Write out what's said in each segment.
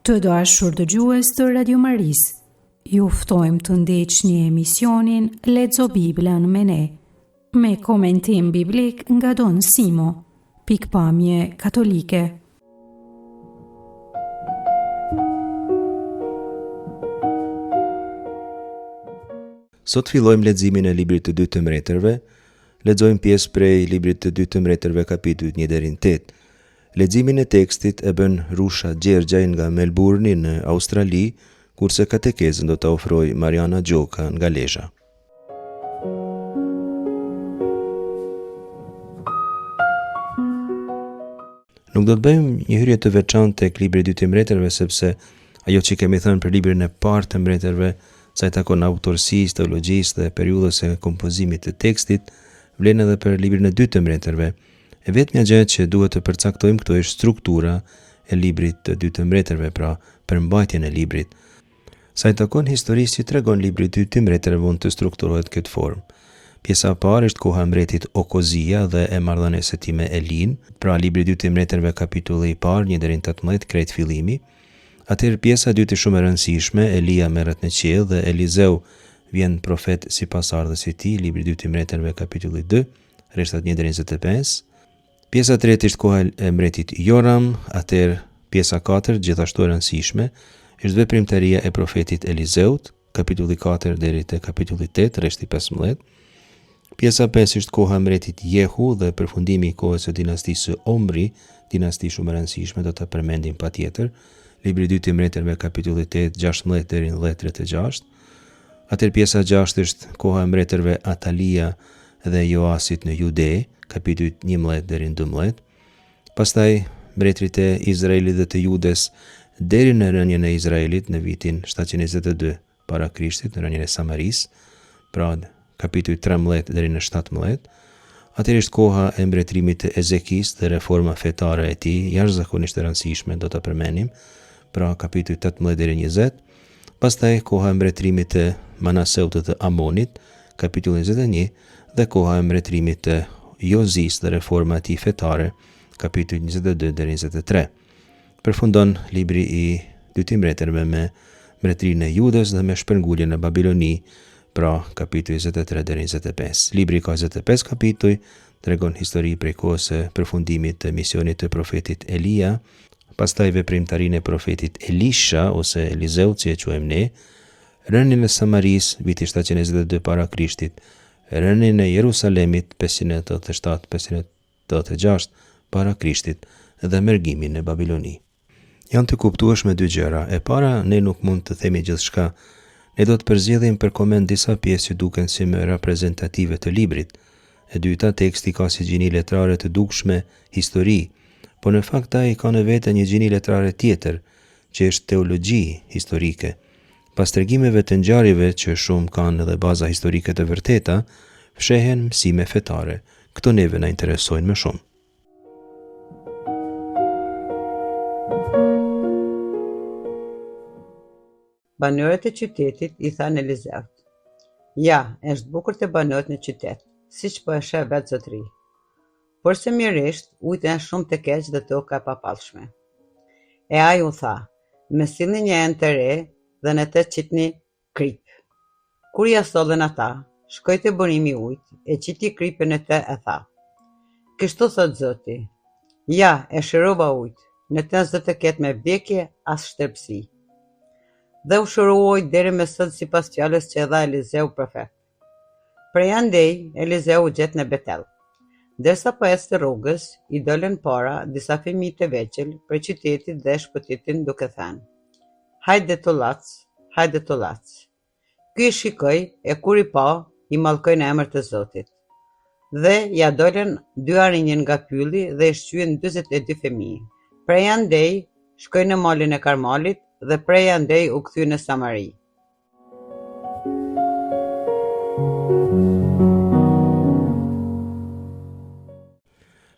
Të dashur dëgjues të Radio Maris, ju ftojmë të ndjeqni emisionin Lexo Biblën me ne, me komentim biblik nga Don Simo, pikpamje katolike. Sot fillojmë leximin e librit të 2 të Mbretërve. Lexojmë pjesë prej librit të 2 të Mbretërve kapitullit 1 deri në 8. Leximin e tekstit e bën Rusha Gjergjaj nga Melbourne në Australi, kurse katekezën do ta ofroj Mariana Gjoka nga Lezhë. Nuk do të bëjmë një hyrje të veçantë tek libri i 2 të Mbretërve, sepse ajo që kemi thënë për librin e parë të Mbretërve, sa i takon autorsisë, teologjisë dhe periudhës së kompozimit të tekstit, vlen edhe për librin e 2 të Mbretërve. E vetmja gjë që duhet të përcaktojmë këtu është struktura e librit të 2 të Mbretërve, pra përmbajtjen e librit. Sa i takon historisë që tregon libri i 2 të Mbretërve mund të strukturohet këtë formë. Pjesa e parë është koha e mbretit Okozia dhe e marrëdhënies së tij me Elin, pra libri i 2 të Mbretërve kapitulli i parë 1 deri në 18 krejt fillimi. Atëherë pjesa e dytë është shumë e rëndësishme, Elia merret në qiell dhe Elizeu vjen profet sipas ardhës së tij, libri i 2 të Mbretërve kapitulli 2, rrethtat 1 deri në 25. Pjesa e tretë është koha e mbretit Joram, atëherë pjesa 4 gjithashtu e rëndësishme, është veprimtaria e profetit Elizeut, kapitulli 4 deri te kapitulli 8, rrethti 15. Pjesa 5 është koha e mbretit Jehu dhe përfundimi i kohës së dinastisë së Omri, dinasti shumë e rëndësishme, do ta përmendim patjetër. Libri i 2 të Mbretërve kapitulli 8, 16 deri në 36. Atëherë pjesa 6 është koha e mbretërve Atalia dhe Joasit në Jude, kapitulli 11 deri në 12. Pastaj mbretërit e Izraelit dhe të Judes deri në rënien e Izraelit në vitin 722 para Krishtit, në rënien e Samaris, pra kapitulli 13 deri në 17. Atëherë është koha e mbretërimit të Ezekis dhe reforma fetare e tij, jashtëzakonisht e rëndësishme, do ta përmendim, pra kapitulli 18 deri në 20. Pastaj koha e mbretërimit të Manaseut të Amonit, kapitulli 21, dhe koha e mbretërimit të Jozis dhe reforma e tij fetare, kapitulli 22 deri në 23. Përfundon libri i 2 të Mbretërve me mbretërinë e Judes dhe me shpërnguljen në Babiloni, pra kapitulli 23 deri në 25. Libri ka 25 kapituj, tregon histori prej kohës së përfundimit të misionit të profetit Elia, pastaj veprimtarinë e profetit Elisha ose Elizeut, si e quajmë ne, rënien e Samaris viti 722 para Krishtit, rënien e Jerusalemit 587-586 para Krishtit dhe mergimin në Babiloni. Janë të kuptueshme dy gjëra. E para, ne nuk mund të themi gjithçka. Ne do të përzgjedhim për koment disa pjesë që duken si më reprezentative të librit. E dyta, teksti ka si gjini letrare të dukshme histori, po në fakt ai ka në vete një gjini letrare tjetër, që është teologji historike. Pas tregimeve të ngjarjeve që shumë kanë edhe baza historike të vërteta, fshehen mësime fetare. Këto neve na interesojnë më shumë. Banorët e qytetit i thanë Elizeut: "Ja, është bukur të banorët në qytet, siç po e sheh vetë zotëri. Por se mirisht, ujtë janë shumë të keq dhe toka e papallshme." E ai u tha: "Me sillni një enë të re dhe në të qitni krip." Kur ja sollën ata, shkoi te burimi i ujit, e qiti kripën e të e tha: "Kështu thot Zoti, ja, e shërova ujit, në të s'do të ketë me vdekje as shtërpsi." Dhe u shëruoj deri me sot sipas fjalës që e dha Elizeu profet. Prej andej, Elizeu u gjet në Betel. Derisa po ecte rrugës, i dolën para disa fëmijë të vegjël për qytetit dhe shpëtitin duke thënë: "Hajde të lac, hajde të lac." Ky i shikoi e kur i pa, i mallkoi në emër të Zotit. Dhe ja dolën dy arinjën nga pylli dhe i shqyen 42 fëmijë. Prej andej, shkoi në malin e Karmalit dhe prej andej u kthye në Samari.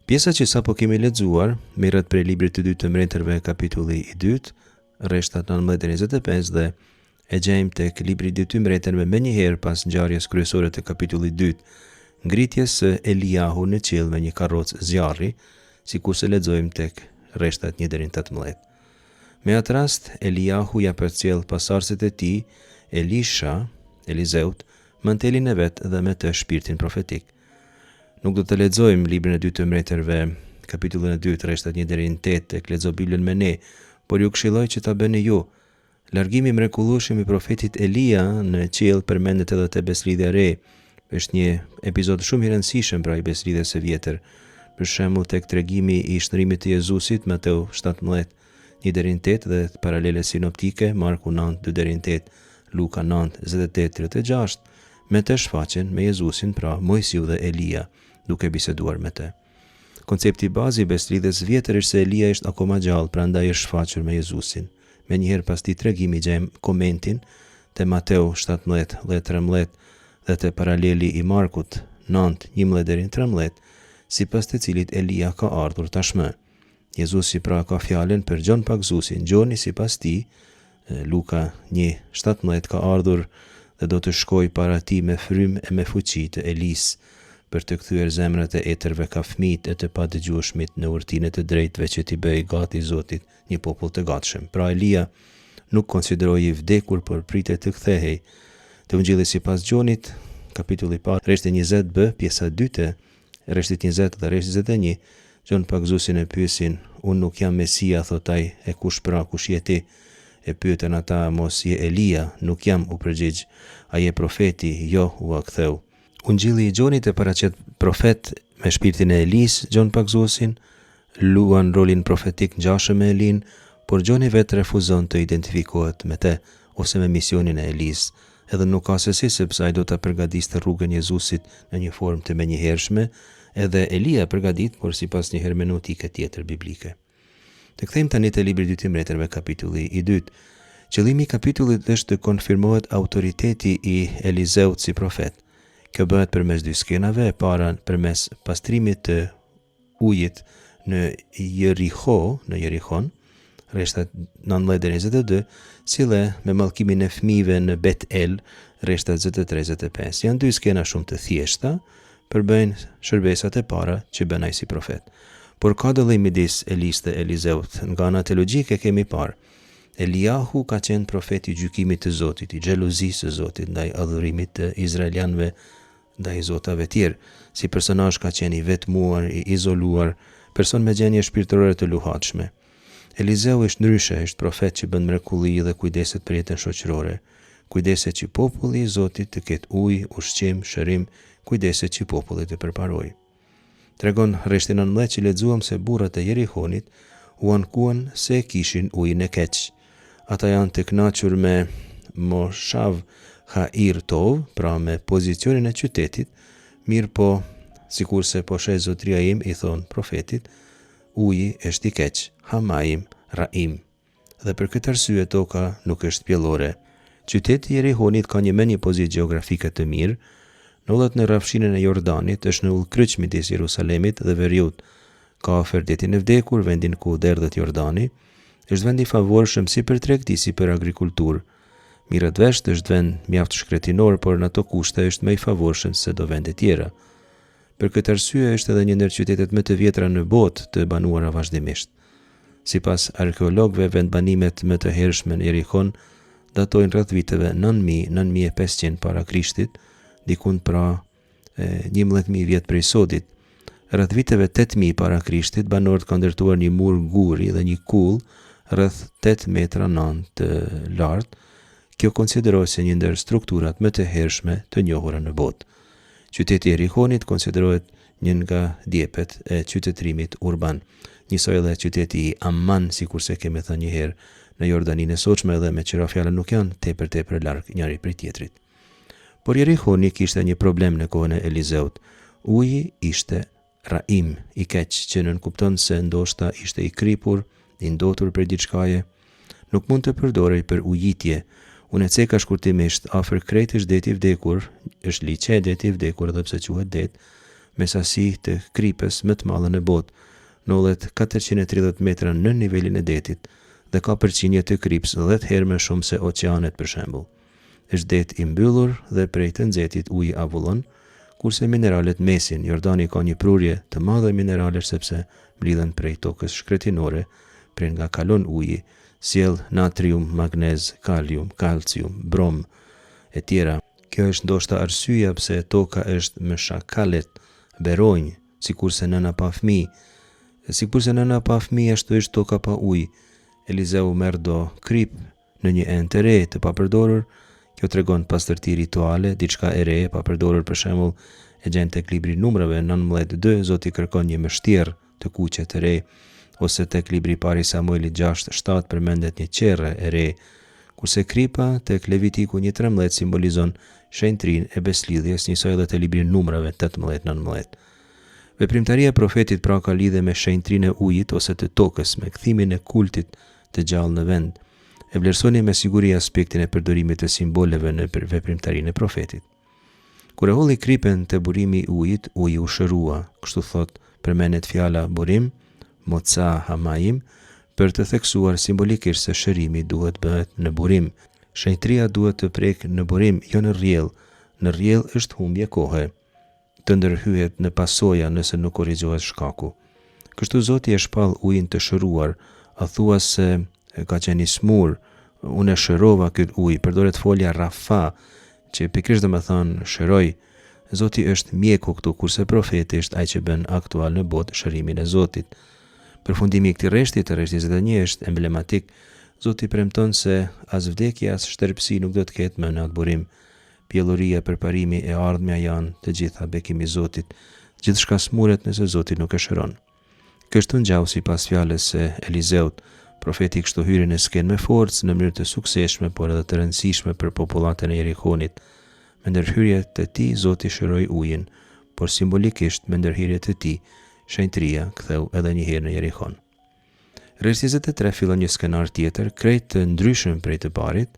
Pjesa që sapo kemi lexuar merret prej librit të 2 të Mbretërve kapitulli i 2, rrethtat 19-25 dhe e gjejmë tek libri i 2 të Mbretërve menjëherë pas ngjarjes kryesore të kapitullit 2, ngritjes së Eliahu në qiell me një karrocë zjarri, sikur se lexojmë tek rrethtat 1-18. Me atë rast, Eliahu ja përcjell pasardhësit e tij, Elisha, Elizeut, mantelin e vet dhe me të shpirtin profetik. Nuk do të lexojmë librin e 2 të mbretërve, kapitullin e 2, rreshtat 1 deri në 8, tek lexo Biblën me ne, por ju këshilloj që ta bëni ju. Largimi mrekullueshëm i profetit Elia në qiell përmendet edhe te Beslidhja e re. Është një epizod shumë i rëndësishëm pra i Beslidhjes së vjetër. Për shembull tek tregimi i shtrimit të Jezusit, Mateu 17, 1 deri në 8 dhe paralele sinoptike, Marku 9, 2 deri në 8, Luka 9, 28, 36, me të shfaqen me Jezusin, pra Mojsiu dhe Elia, duke biseduar me të. Koncepti bazi i Beslidhjes vjetër është se Elia është akoma gjallë, prandaj është shfaqur me Jezusin. Me njëherë pas këtij tregimi gjejmë komentin te Mateu 17, 13 dhe te paraleli i Markut 9, 11 deri në 13, sipas të cilit Elia ka ardhur tashmë. Jezusi pra ka fjalën për Gjon Pagzuesin. Gjoni sipas tij, Luka 1, 17 ka ardhur dhe do të shkoj para tij me frymë e me fuqi të Elis, për të kthyer zemrat e etërve ka fëmijët e të padëgjueshmit në urtinë të drejtëve që t'i bëj gati Zotit një popull të gatshëm. Pra Elia nuk konsideroi i vdekur, por pritej të kthehej. Te Ungjilli sipas Gjonit, kapitulli 1, rreshti 20b, pjesa 2, rreshti 20 dhe rreshti 21, Gjon Pagzuesin e pyesin, unë nuk jam Mesia, thot ai, e kush pra, kush je ti? E pyetën ata, mos je Elia? Nuk jam, u përgjigj. A je profeti? Jo, u ktheu. Ungjilli i Gjonit e paraqet profet me shpirtin e Elis, Gjon Pagzuesin, luan rolin profetik ngjashëm me Elin, por Gjoni vetë refuzon të identifikohet me të ose me misionin e Elis, edhe nuk ka se si sepse ai do ta përgatiste rrugën Jezusit në një formë të menjëhershme, edhe Elia përgatit, por sipas një hermenotike tjetër biblike. Të kthejmë tani te libri i 2 të mbretërve, kapitulli i 2. Qëllimi i kapitullit është të konfirmohet autoriteti i Elizeut si profet. Kjo bëhet përmes dy skenave, e para përmes pastrimit të ujit në Jerihon, rreshtat 19-22, sile me mallkimin e fëmijëve në Bet-El, rreshtat 23-25. Janë dy skena shumë të thjeshta, përbëjnë shërbesat e para që bën ai si profet. Por ka dallim midis Elis dhe Elizeut. Nga ana teologjike kemi parë, Eliahu ka qenë profeti i gjykimit të Zotit, i xhelozisë së Zotit ndaj adhurimit të izraelianëve ndaj zotave tjerë. Si personazh ka qenë i vetmuar, i izoluar, person me gjendje shpirtërore të luhatshme. Elizeu është ndryshe, është profet që bën mrekulli dhe kujdeset për jetën shoqërore. Kujdeset që populli i Zotit të ketë ujë, ushqim, shërim, kujdeset që populli të përparojë. Tregon rreshti 19 që lexuam se burrat e Jerihonit u ankuan se kishin ujin e keq. Ata janë të kënaqur me Moshav Hair Tov, pra me pozicionin e qytetit, mirë po, sikurse po sheh zotria im, i thon profetit, uji është i keq, Hamaim, Raim. Dhe për këtë arsye toka nuk është pjellore. Qyteti i Jerihonit ka një menjë pozitë gjeografike të mirë, ndodhet në rrafshinën e Jordanit, është në udhkryq midis Jerusalemit dhe Veriut. Ka afër detin e vdekur, vendin ku derdhet Jordani, është vend i favorshëm si për tregti si për agrikulturë. Mirëtvesh është vend mjaft shkretinor, por në ato kushte është më i favorshëm se do vende tjera. Për këtë arsye është edhe një ndër qytetet më të vjetra në botë të banuara vazhdimisht. Sipas arkeologëve, vendbanimet më të hershme në Jerihon datojnë rreth viteve 9.000-9.500 para Krishtit, dikun pra 11.000 vjet prej sodit. Rreth viteve 8.000 para Krishtit, banorët kanë ndërtuar një mur guri dhe një kull rreth 8 metra nën të lartë. Kjo konsiderohet si një ndër strukturat më të hershme të njohura në botë. Qyteti i Jerihonit konsiderohet një nga djepet e qytetërimit urban. Njësoj edhe qyteti i Amman, sikurse kemi thënë një herë, në Jordaninë e sotshme, edhe me qira fjalë nuk janë tepër larg njëri prej tjetrit. Por Jerihoni kishte një problem në kohën e Elizeut. Uji ishte Raim, i keq, që nënkupton se ndoshta ishte i kripur, i ndotur për diçkaje. Nuk mund të përdorej për ujitje. Unë e ceka shkurtimisht, afër krejt është deti i vdekur, është liçe deti i vdekur edhe pse quhet det, me sasi të kripës më të madhe në botë, ndodhet 430 metra në nivelin e detit dhe ka përqindje të krips 10 herë më shumë se oqeanet për shembull. Është det i mbyllur dhe prej të nxehtit uji avullon, kurse mineralet mesin. Jordani ka një prurje të madhe mineralesh sepse mblidhen prej tokës shkretinore, prej nga kalon uji, sjell natrium, magnez, kalium, kalcium, brom e tjera. Kjo është ndoshta arsyeja pse toka është me shakalet, beronj, sikurse nëna pa fëmijë. Sikurse nëna pa fëmijë, ashtu është toka pa ujë. Eliseu merr do krip në një enë të re të papërdorur. Kjo tregon pastërti rituale, diçka e re e papërdorur. Për shembull, e gjen tek libri Numrave 19:2, Zoti kërkon një mështjerë të kuqe të re, ose tek libri pari Samuelit 6:7 përmendet një qerre e re, kurse kripa tek Levitiku 1:13 simbolizon shenjtrinë e beslidhjes, njësoj edhe te libri Numrave 18:19. Veprimtaria e profetit pra ka lidhje me shenjtrinë e ujit ose të tokës, me kthimin e kultit të gjallë në vend. E vlerësoni me siguri aspektin e përdorimit të simboleve në veprimtarinë e profetit. Kur e holli kripen te burimi i ujit, uji u shërua, kështu thot përmendet fjala burim, moca hamaim, për të theksuar simbolikisht se shërimi duhet bëhet në burim. Shenjtria duhet të prek në burim, jo në rrjell. Në rrjell është humbje kohe, të ndërhyhet në pasoja nëse nuk korrigjohet shkaku. Kështu Zoti e shpall ujin të shëruar, a thua se ka qenë i smur, unë e shërova këtë ujë, përdoret folja Rafa, që pikërisht domethënë shëroj. Zoti është mjeku këtu, kurse profeti është ai që bën aktual në botë shërimin e Zotit. Përfundimi i këtij rreshti, të rreshti 21, është emblematik. Zoti premton se as vdekja as shtërpsi nuk do të ketë më në atë burim. Pjelluria, përparimi e ardhmja janë të gjitha bekimi i Zotit. Gjithçka smuret nëse Zoti nuk e shëron. Kështu ngjau sipas fjalës së Eliseut. Profeti kështu hyri në skenë me forcë në mënyrë të suksesshme, por edhe të rëndësishme për popullatën e Jerihonit. Me ndërhyrjet e tij Zoti shëroi ujin, por simbolikisht me ndërhyrjet e tij shenjtria ktheu edhe një herë në Jerihon. Rreth 23 fillon një skenar tjetër, krejt të ndryshëm prej të parit.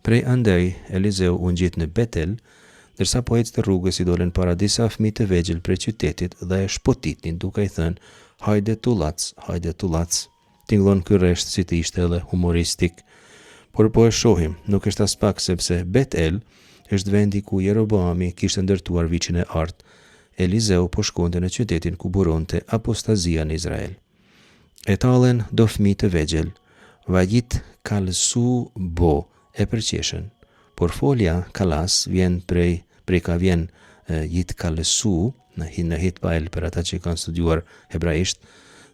Prej andej Eliseu u ngjit në Betel, ndërsa po ecte rrugës i dolën para disa fëmijë të vegjël prej qytetit dhe e shpotitnin duke i thënë: "Hajde tullac, hajde tullac." Tingëllon ky rresht si të ishte edhe humoristik, por po e shohim, nuk është as pak, sepse Betel është vendi ku Jeroboami kishte ndërtuar viçin e artë. Eliseu po shkonte në qytetin ku buronte apostazia në Izrael. E tallen do fëmijë të vegjël, vajit kalsu bo e përqeshen, por folja kalas vjen prej ka vjen jit kalsu në hitpael për ata që kanë studiuar hebraisht,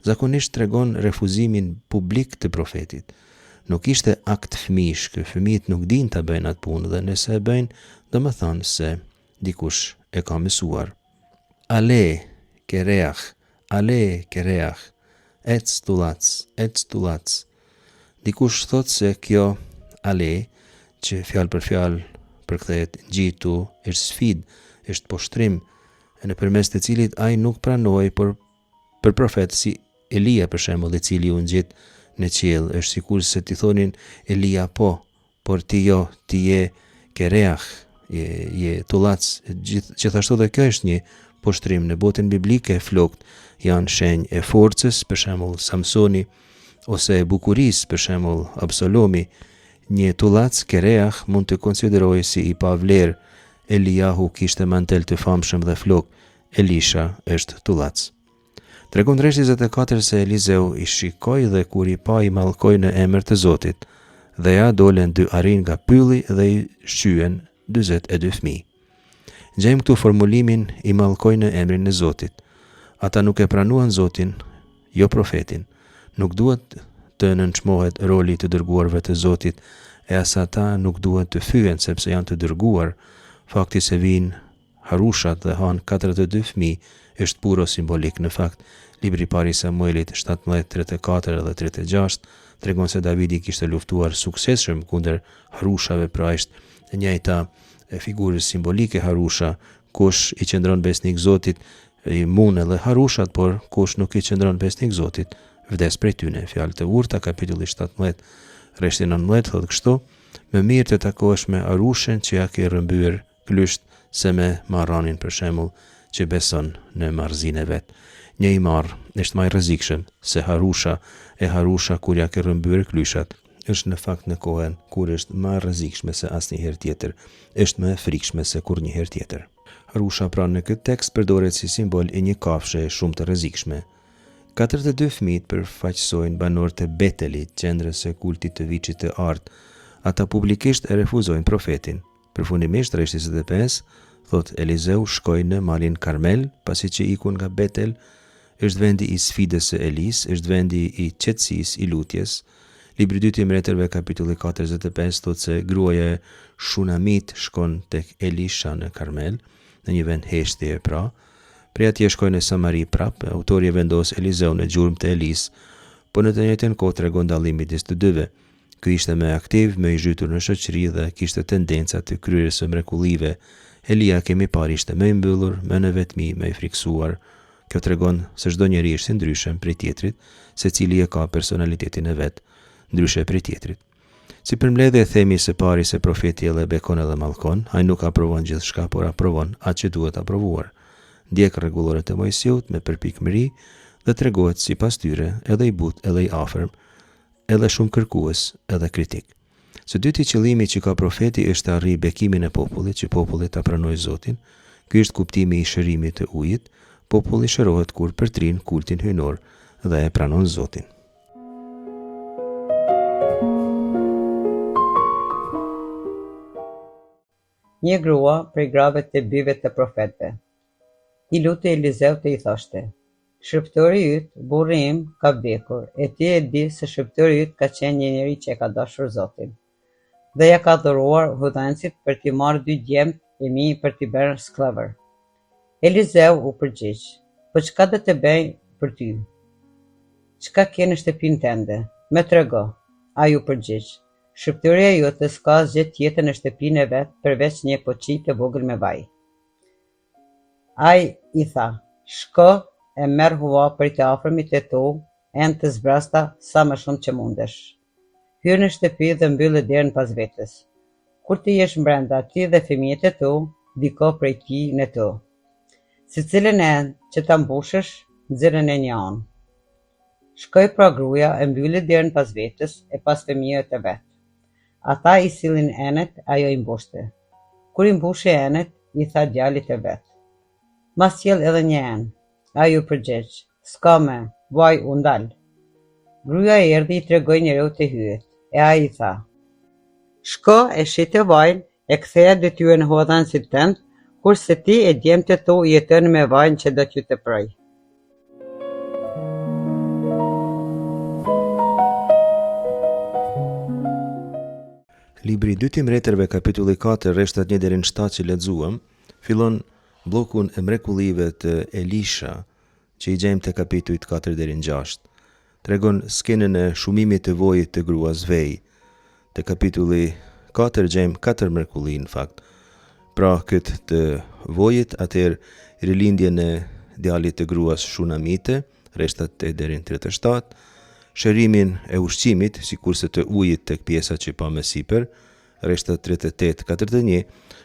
zakonisht tregon refuzimin publik të profetit. Nuk ishte akt fëmijësh, që fëmijët nuk din ta bëjnë atë punë dhe nëse e bëjnë, domethënë se dikush e ka mësuar. Ale kereach, ec tullac. Dikush thot se kjo ale, që fjalë për fjalë përkthehet ngjitu, është sfidë, është poshtrim, nëpërmes të cilit ai nuk pranoi, por për profet si Elia për shembull, i cili u ngjit në qiell, është sikur se ti thonin Elia po, por ti jo, ti je kereach, je tullac. Gjithashtu dhe kjo është një poshtrim. Në botën biblike flokt janë shenjë e forcës, për shembull Samsoni, ose e bukurisë, për shembull Absalomi. Një tullac kereach mund të konsiderohej si i pavlerë. Eliahu kishte mantel të famshëm dhe flok, Elisha është tullac. Tregon rreshti 24 se Eliseu i shikoi dhe kur i pa i mallkoi në emër të Zotit, dhe ja dolen 2 arin nga pylli dhe i shqyen 42 fëmijë. Gjejmë këtu formulimin i mallkoi në emrin e Zotit. Ata nuk e pranuan Zotin, jo profetin. Nuk duhet të nënçmohet roli të dërguarve të Zotit, e as ata nuk duhet të fyen sepse janë të dërguar. Fakti se vinë harushat dhe han 42 fëmijë është puro simbolik. Në fakt, libri pari Samuelit 17:34 dhe 36 tregon se Davidi kishte luftuar suksesshëm kundër harushave, pra është e njëjta figurë simbolike harusha. Kush i qëndron besnik Zotit, i mund edhe harushat, por kush nuk i qëndron besnik Zotit, vdes prej tyne. Fjalë të urta, kapitulli 17, rreshti 19 thotë kështu: më mirë të takohesh me harushen që ja ke rrëmbyer klysht se me marranin për shembull që beson në marrëzinë e vet. Një i marr është më i rrezikshëm se harusha kur ja ke rrëmbyer klyshat. Është në fakt në kohën kur është më e rrezikshme se asnjëherë tjetër, është më e frikshme se kurrnjëherë tjetër. Harusha pra në këtë tekst përdoret si simbol i një kafshë shumë të rrezikshme. 42 fëmijët përfaqësojnë banorët e Betelit, qendrës së kultit të Viçit të Artë. Ata publikisht e refuzojnë profetin. Përfundimisht, rreshti 25, thot Elizeu shkoi në malin Karmel, pasi që ikun nga Betel, është vendi i sfidës së Elis, është vendi i qetësisë, i lutjes. Libri i 2 i Mbretërve kapitulli 45 thot se gruaja e Shunamit shkon tek Elisha në Karmel, në një vend heshtje pra. Prej atje shkoi në Samari prap. Autori e vendos Elizeu në gjurmë të Elis, por në të njëjtën kohë tregon dallimin midis të dyve. Ky ishte më aktiv, më i zhytur në shoqëri dhe kishte tendenca të kryerjes së mrekullive. Elia kemi parë ishte më i mbyllur, më në vetmi, më i friksuar. Kjo tregon se çdo njeri është i ndryshëm prej tjetrit, secili e ka personalitetin e vet, ndryshe prej tjetrit. Si përmbledhje themi së pari se profeti edhe bekon edhe mallkon, ai nuk aprovon gjithçka, por aprovon atë që duhet aprovuar. Ndjek rregulloret e Mojsiut me përpikmëri dhe tregohet sipas tyre, edhe i butë, edhe i afërm, edhe shumë kërkues, edhe kritik. Së dyti qëllimi që ka profeti është të arrijë bekimin e popullit, që populli ta pranojë Zotin. Ky është kuptimi i shërimit të ujit. Populli shërohet kur përtrin kultin hyjnor dhe e pranon Zotin. Një grua prej grave të bijve të profetëve i luti Elizeut e i thoshte: "Shërptori yt, burri im, ka vdekur, e ti e di se shërptori yt ka qenë një njeri që e ka dashur Zotin, dhe ja ka dhuruar hudhenësit për t'i marrë 2 djemt e mi për t'i bërë sklavër." Elizeu u përgjigj: "Po çka do të bëj për ty? Çka ke në shtëpinë tënde? Më trego." Ai u përgjigj: "Shërptoria jote s'ka asgjë tjetër në shtëpinë e vet përveç një poçi të vogël me vaj." Ai i tha: "Shko e merr hua për të afërmit e tu, enë të zbrasta sa më shumë që mundesh. Hyr në shtëpi dhe mbyllë derën pas vetes. Kur të jesh brenda, ti dhe fëmijët e tu, diko prej ti në tu. Secilën enë që ta mbushësh, nxirën e një anë." Shkoi pra gruaja e mbylli derën pas vetes e pas fëmijët e vet. Ata i sillin enet, ajo i mbushte. Kur i mbushi enet, i tha djalit e vet: "Ma sjell edhe një enë." Ai u përgjigj: "S'ka me, vaj u ndal." Gruaja erdhi i tregoi njeriu të hyjet, e ai i tha: "Shko e shite vajin e ktheja detyrën hodhanësit tënd, kurse ti e djemtë tu jetën me vajin që do t'ju të proj." Libri i 2 i Mbretërve kapitulli 4 rreshtat 1 deri në 7 që lexuam, fillon bllokun e mrekullive të Elisha, që i gjejmë te kapitujt 4 deri në 6. Tregon skenën e shumimit të vojit të gruas vej. Te kapitulli 4 gjejmë 4 mrekulli në fakt. Pra këtë të vojit, atëherë rilindjen e djalit të gruas Shunamite, rreshtat 8 deri në 37, shërimin e ushqimit, sikurse të ujit tek pjesa që pa më sipër, rreshtat 38-41,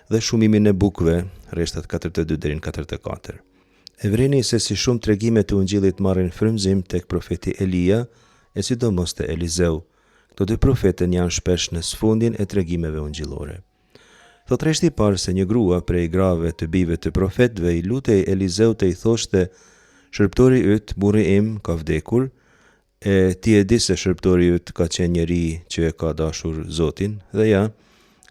dhe shumimin e bukëve, rreshtat 42 deri në 44. E vreni se si shumë tregime të Ungjillit marrin frymëzim tek profeti Elia e sidomos te Elizeu. Këto 2 profetën janë shpesh në sfundin e tregimeve ungjillore. Thot rreshti i parë se një grua prej grave të bijve të profetëve i lutej Elizeut e i thoshte: "Shërptori yt, burri im, ka vdekur, e ti e di se shërptori yt ka qenë njeri që e ka dashur Zotin, dhe ja,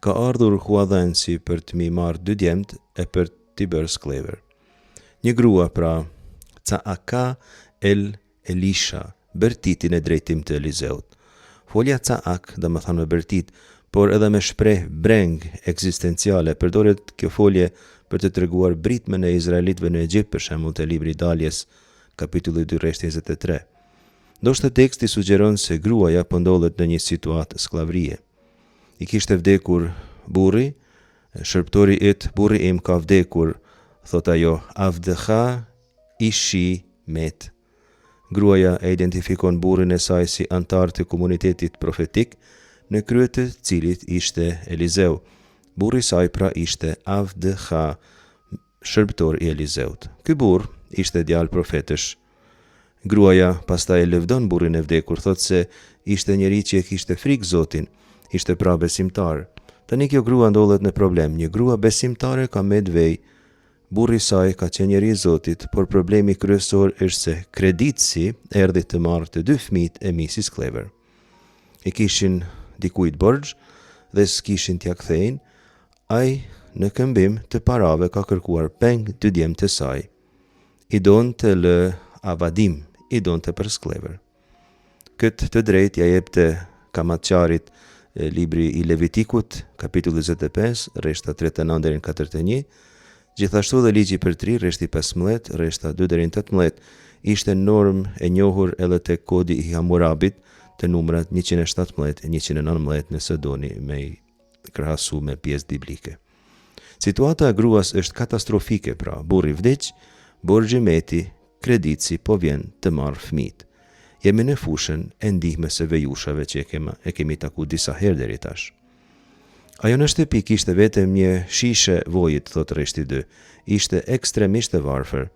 ka ardhur huadhënësi për të mi marrë 2 djemt e për t'i bërë sklever." Një grua pra, Caaka el Elisha, bërtitin e drejtim të Elizeut. Folja Caak, dhe më thanë me bërtit, por edhe me shpreh breng eksistenciale, përdoret kjo folje për të treguar britmen e izraelitëve në Egjipt, për shembull te libri i Daljes, kapitulli 2 rreshti 23. Ndoshta teksti sugjeron se gruaja po ndodhet në një situatë skllavërie. I kishte vdekur burri, shërptori yt, burri im ka vdekur, thot ajo, avdha ishi met. Gruaja e identifikon burrin e saj si antar të komunitetit profetik, në krye të cilit ishte Elizeu. Burri i saj pra ishte Avdha, shërbëtor i Elizeut. Ky burr ishte djalë profetësh. Gruaja pastaj e lëvdon burrin e vdekur, thot se ishte njeri që e kishte frikë Zotin, ishte pra besimtar. Tani kjo grua ndodhet në problem. Një grua besimtare ka me dvej Burri i saj ka qenë njeri i Zotit, por problemi kryesor është se kreditësi erdhi të marrë të dy fëmijët e Mrs. Clever. I kishin dikujt borxh dhe s'kishin t'ia kthejnë, ai në këmbim të parave ka kërkuar peng dy djemt të saj. I donte lë avadim, i donte për Clever. Këtë të drejt ja jepte Kamatçarit libri i Levitikut, kapitulli 25, rreshta 39 deri në 41, gjithashtu dhe ligji për 3, rreshti 15, rreshta 2 deri në 18, ishte normë e njohur edhe tek kodi i Hammurabit të numrat 117 e 119 nëse doni me i krahasu me pjesë biblike. Situata e gruas është katastrofike, pra burri vdiq, borxhi meti, kreditësi po vjen të marrë fëmijët. Jemi në fushën e ndihmës së vejushave që e kemi taku disa herë deri tash. Ajo në shtëpi kishte vetëm një shishe vojit, thot rreshti 2. Ishte ekstremisht e varfër.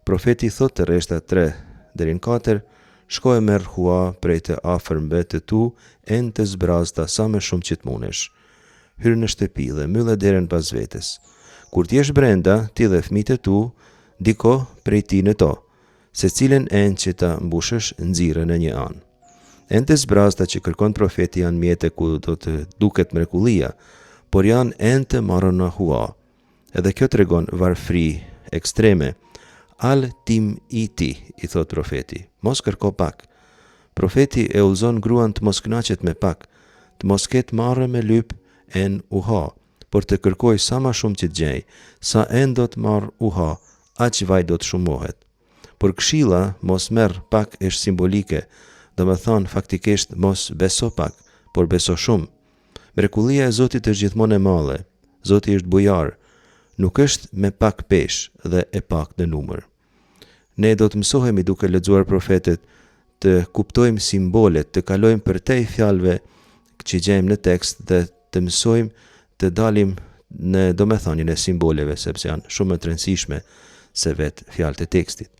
Profeti thot të rreshta 3 deri në 4, shko e merr hua prej të afërmve të tu, en të zbrazta sa më shumë që të munesh. Hyr në shtëpi dhe mbyll derën pas vetes. Kur t'jesh brenda, ti dhe fëmijët e tu, diko prej ti në to, se cilën enë që ta mbushësh nxirre në një anë. Ente zbrazta që kërkon profeti janë mjete ku do të duket mrekullia, por janë ente marrën në hua. Edhe kjo tregon varfri ekstreme. Al tim i ti, i thot profeti, mos kërko pak. Profeti e udhëzon gruan të mos kënaqet me pak, të mos ketë marrë me lyp en uha, por të kërkoj sa ma shumë që të gjej, sa en do të marrë uha, aq vaj do të shumohet. Por këshilla mos merr pak është simbolike, do me thonë faktikisht mos beso pak, por beso shumë. Mrekullia e Zotit është gjithmonë e madhe. Zoti është bujar, nuk është me pak pesh dhe e pak në numër. Ne do të mësohemi duke lexuar profetet, të kuptojmë simbolet, të kalojmë përtej fjalëve që gjejmë në tekst dhe të mësojmë të dalim në domethënien e simboleve, sepse janë shumë më të rëndësishme se vetë fjalët e tekstit.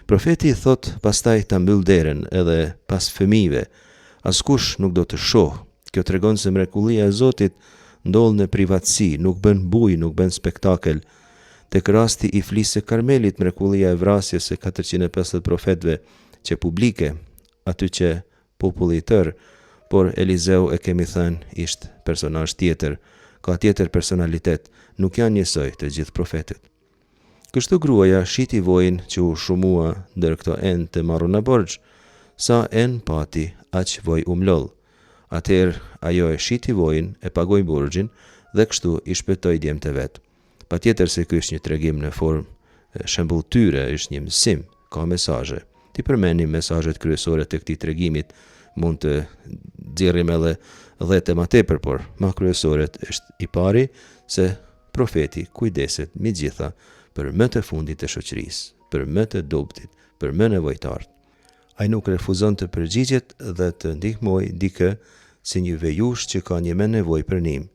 Profeti thot pastaj ta mbyll derën edhe pas fëmijëve, askush nuk do të shoh. Kjo tregon se mrekullia e Zotit ndodh në privatësi, nuk bën bujë, nuk bën spektakel. Tek rasti i Flisë së Karmelit, mrekullia e vrasjes së 450 profetëve që publike, aty që populli i tërë, por Elizeu e kemi thënë ishte personazh tjetër, ka tjetër personalitet, nuk janë njësoj të gjithë profetët. Kështu gruaja shiti vojin që u shumua ndër këto enë të marrë në borxh, sa enë pati, aq voj u mloll. Atëherë ajo e shiti vojin, e pagoi borxhin dhe kështu i shpëtoi djemtë vet. Patjetër se ky është një tregim në formë shembulltyre, është një mësim, ka mesazhe. Ti përmendim mesazhet kryesore të këtij tregimit, mund të nxjerrim edhe 10 më tepër, por më kryesoret është i pari se profeti kujdeset me gjitha për më të fundit të shoqërisë, për më të dobtit, për më nevojtarët. Ai nuk refuzon të përgjigjet dhe të ndihmoj dikë si një vejush që ka një më nevojë për ndihmë.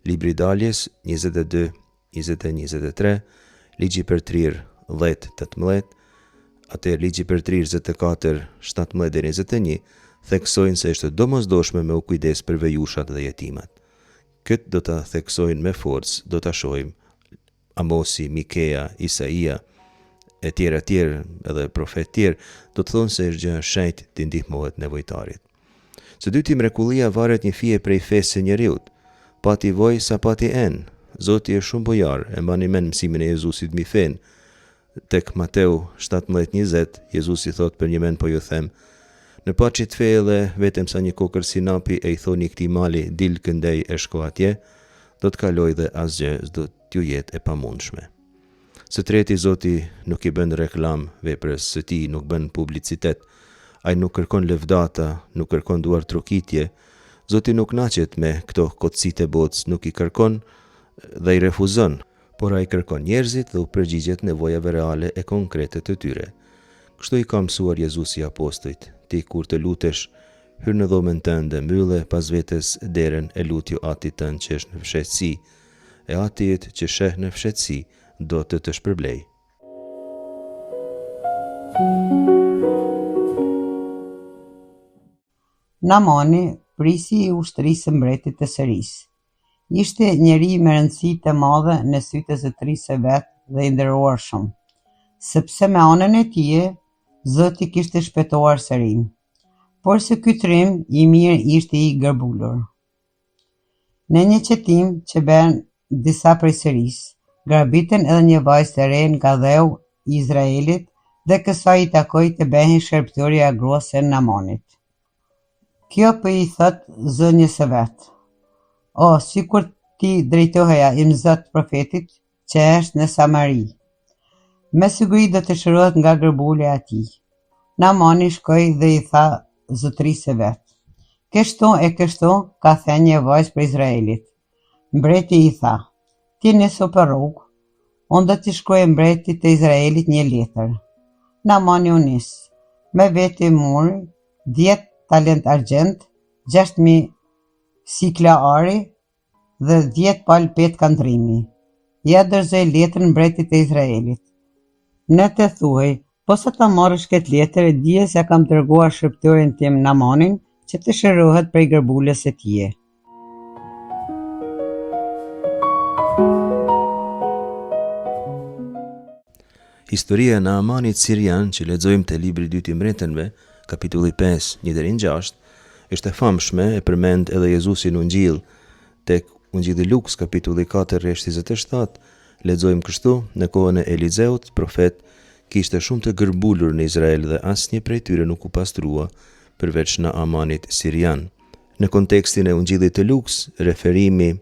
Libri i Daljes 22, 21-23, ligji për trir 10-18, atëherë ligji për trir 24, 17-21, theksojnë se është domosdoshme me u kujdes për vejushat dhe jetimat. Këtë do ta theksojnë me forcë, do ta shohim Amosi, Mikea, Isaia, e tjerë edhe profet tjerë, do të thonë se është gjë shenjtë të ndihmohet nevojtarit. Së dyti, mrekullia varet një fije prej fesë së njeriut. Pati voj sa pati en. Zoti është shumë bujar, e mbani mend mësimin e Jezusit mbi fen. Tek Mateu 17:20, Jezusi thot për një mend po ju them, në paçit fe edhe vetëm sa një kokër sinapi e i thoni këtij mali dil këndej e shko atje, do të kaloj dhe asgjë s'do t'ju jetë e pamundshme. Së treti, Zoti nuk i bën reklam veprës së tij, nuk bën publicitet. Ai nuk kërkon lëvdata, nuk kërkon duar trokitje. Zoti nuk naqet me këto kotësitë e botës, nuk i kërkon dhe i refuzon, por ai kërkon njerëzit dhe u përgjigjet nevojave reale e konkrete të tyre. Kështu i ka mësuar Jezusi apostujt: ti kur të lutesh, hyr në dhomën tënde, mbylle pas vetes derën e lutju atit tënd që është në fshehtësi, e atit që sheh në fshehtësi do të shpërblej. Namani, prisi i ushtrisë së mbretit të Sirisë. Ishte njeri me rëndësi të madhe në sytë e zotërisë së vet dhe i nderuar shumë, sepse me anën e tije, Zoti kishte shpëtuar serin, por se ky trim i mirë ishte i gërbulur. Në një qetim që bën disa prej serisë, grabiten edhe një vajzë e re nga dheu i Izraelit dhe kësaj i takoi të bëhej shërbëtorja e gruas së Naamanit. Kjo po i thot zënjes së vet: "O, sikur ti drejtoheja im Zot profetit që është në Samari, me siguri do të shërohet nga gërbuli e atij." Naamani shkoi dhe i tha zotrisë së vet: "Kështu e kështu ka thënë një vajzë për Izraelit." Mbreti i tha: "Ti nisu për rrugë, unë do t'i shkruaj mbretit të Izraelit një letër." Naamani u nis, me veti mori 10 talent argjend, 6.000 sikla ari dhe 10 palë petë kandrimi. Ja dërzoi letrën mbretit të Izraelit. "Në të thuaj, posa ta marrësh këtë letër, dije se kam dërguar shërbëtorin tim Naamanin që të shërohet prej gërbulës së tije." Historia e Naamanit sirian që lexojmë te libri i 2 i Mbretërve, kapitulli 5, 1-6, është e famshme, e përmend edhe Jezusi në Ungjil. Tek Ungjilli Luks, kapitulli 4, rresht 27, lexojmë kështu: "Në kohën e Elizeut, profet, kishte shumë të gërbulur në Izrael dhe asnjë prej tyre nuk u pastrua, përveç Naamanit sirian." Në kontekstin e Ungjillit të Luks, referimi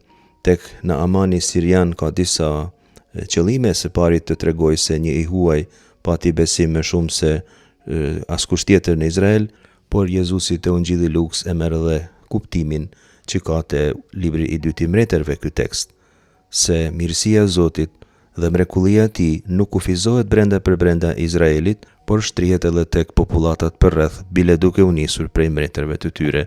tek Naamani sirian ka disa qëllime. Së pari të tregoj se një i huaj pati besim më shumë se askush tjetër në Izrael, por Jezusi te Ungjilli Luks e merr edhe kuptimin që ka te libri i 2 i Mbretërve ky tekst, se mirësia e Zotit dhe mrekullia e tij nuk kufizohet brenda Izraelit, por shtrihet edhe tek popullatat përreth, bile duke u nisur prej mbretërve të tyre.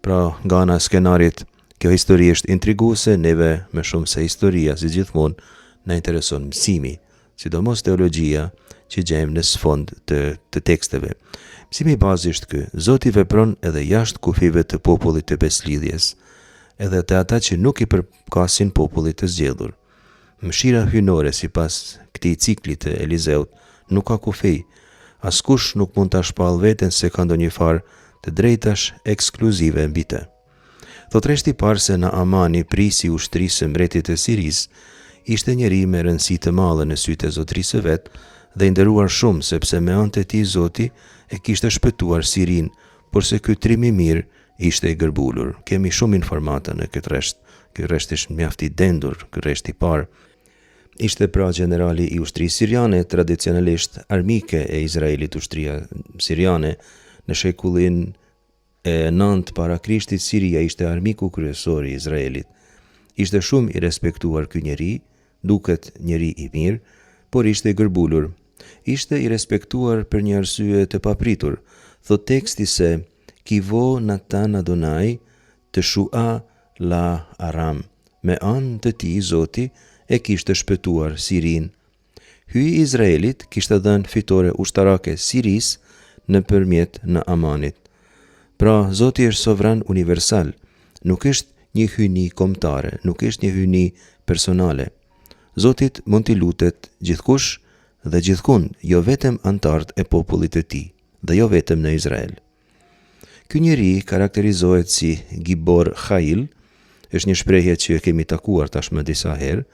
Pra, nga ana e skenarit, kjo histori është intriguese, neve më shumë se historia, si gjithmonë, na intereson mësimi, sidomos teologjia që gjejmë në sfond të teksteve. Mësimi bazisht ky: Zoti vepron edhe jashtë kufive të popullit të beslidhjes, edhe të ata që nuk i përkasin popullit të zgjedhur. Mëshira hyjnore sipas këtij cikli të Elizeut nuk ka kufi. Askush nuk mund ta shpall veten se ka ndonjë farë të drejtash ekskluzive mbi të. Thot rreshti i parë se Naamani, prisi ushtrisë së mbretit të Siris, ishte njeri me rëndësi të madhe në sytë e zotrisë së vet dhe i nderuar shumë, sepse me anë të tij Zoti e kishte shpëtuar Sirin, por se ky trim i mirë ishte i gërbulur. Kemi shumë informata në këtë rresht. Ky rresht është mjaft i dendur, ky rresht i parë. Ishte pra generali i ushtrisë siriane, tradicionalisht armike e Izraelit. Ushtria siriane në shekullin e 9 para Krishtit, Siria ishte armiku kryesor i Izraelit. Ishte shumë i respektuar ky njeri, duket njeri i mirë, por ishte i gërbulur. Ishte i respektuar për një arsye të papritur. Thot teksti se Kivo Natan Adonai të Shua la Aram, me anë të tij Zoti e kishte shpëtuar Sirin. Hyji i Izraelit kishte dhënë fitore ushtarake Siris nëpërmjet Naamanit. Pra, Zoti është sovran universal, nuk është një hyjni kombëtare, nuk është një hyjni personale. Zotit mund t'i lutet gjithkush dhe gjithkund, jo vetëm antarët e popullit të tij, dhe jo vetëm në Izrael. Ky njeri karakterizohet si Gibor Khail, është një shprehje që e kemi takuar tashmë disa herë,